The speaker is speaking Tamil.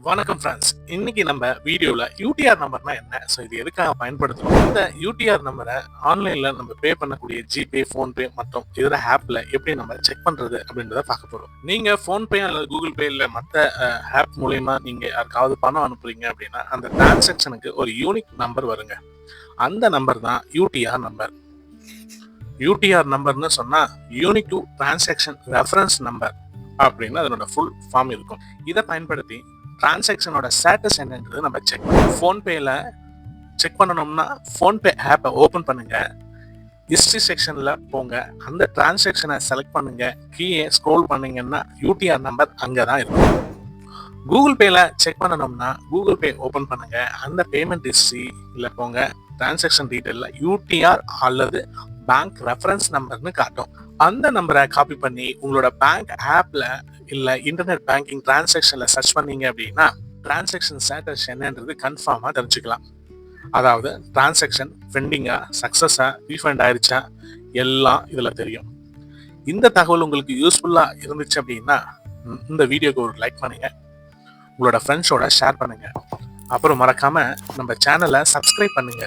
வணக்கம் ஃப்ரெண்ட்ஸ். இன்னைக்கு நம்ம வீடியோல யூடிஆர் நம்பர்னா என்ன, ஸோ இது எதுக்காக பயன்படுத்துறோம், இந்த யூடிஆர் நம்பரை ஆன்லைன்ல நம்ம பே பண்ணக்கூடிய ஜிபே, ஃபோன்பே மற்றும் இதர ஆப்ல எப்படி நம்ம செக் பண்றது அப்படின்றத பார்க்க போறோம். நீங்க ஃபோன்பே அல்லது கூகுள் பே இல்ல மற்ற ஆப் மூலயமா நீங்க யாருக்காவது பணம் அனுப்புறீங்க அப்படின்னா அந்த டிரான்சாக்ஷனுக்கு ஒரு யூனிக் நம்பர் வருங்க. அந்த நம்பர் தான் யூடிஆர் நம்பர். யூடிஆர் நம்பர்னு சொன்னா unique to transaction reference number அப்படின்னு அதனோட ஃபுல் ஃபார்ம் இருக்கும். இதை பயன்படுத்தி டிரான்சாக்ஷனோட ஸ்டேட்டஸ் என்னன்றது நம்ம செக் பண்ணுவோம். ஃபோன்பேல செக் பண்ணணும்னா ஃபோன்பே ஆப்பை ஓப்பன் பண்ணுங்க, ஹிஸ்ட்ரி செக்ஷன்ல போங்க, அந்த டிரான்சாக்ஷனை செலக்ட் பண்ணுங்க, கீழே ஸ்க்ரோல் பண்ணீங்கன்னா யூடிஆர் நம்பர் அங்கே தான் இருக்கும். கூகுள் பேல செக் பண்ணணும்னா கூகுள் பே ஓப்பன் பண்ணுங்க, அந்த பேமெண்ட் ஹிஸ்ட்ரியில் போங்க, டிரான்சாக்ஷன் டீட்டெயிலில் யூடிஆர் அல்லது பேங்க் ரெஃபரன்ஸ் நம்பர்னு காட்டும். அந்த நம்பரை காப்பி பண்ணி உங்களோட பேங்க் ஆப்ல இல்ல இன்டர்நெட் பேங்கிங் டிரான்சாக்ஷன்ல சர்ச் பண்ணீங்க அப்படின்னா டிரான்சாக்ஷன் ஸ்டேட்டஸ் என்னன்றது கன்ஃபார்மா தெரிஞ்சுக்கலாம். அதாவது டிரான்சாக்ஷன் பெண்டிங்கா, சக்சஸா, ரீஃபண்ட் ஆயிடுச்சா எல்லாம் இதுல தெரியும். இந்த தகவல் உங்களுக்கு யூஸ்ஃபுல்லா இருந்துச்சு அப்படின்னா இந்த வீடியோக்கு ஒரு லைக் பண்ணுங்க, உங்களோட ஃப்ரெண்ட்ஸோட ஷேர் பண்ணுங்க, அப்புறம் மறக்காம நம்ம சேனலை சப்ஸ்கிரைப் பண்ணுங்க.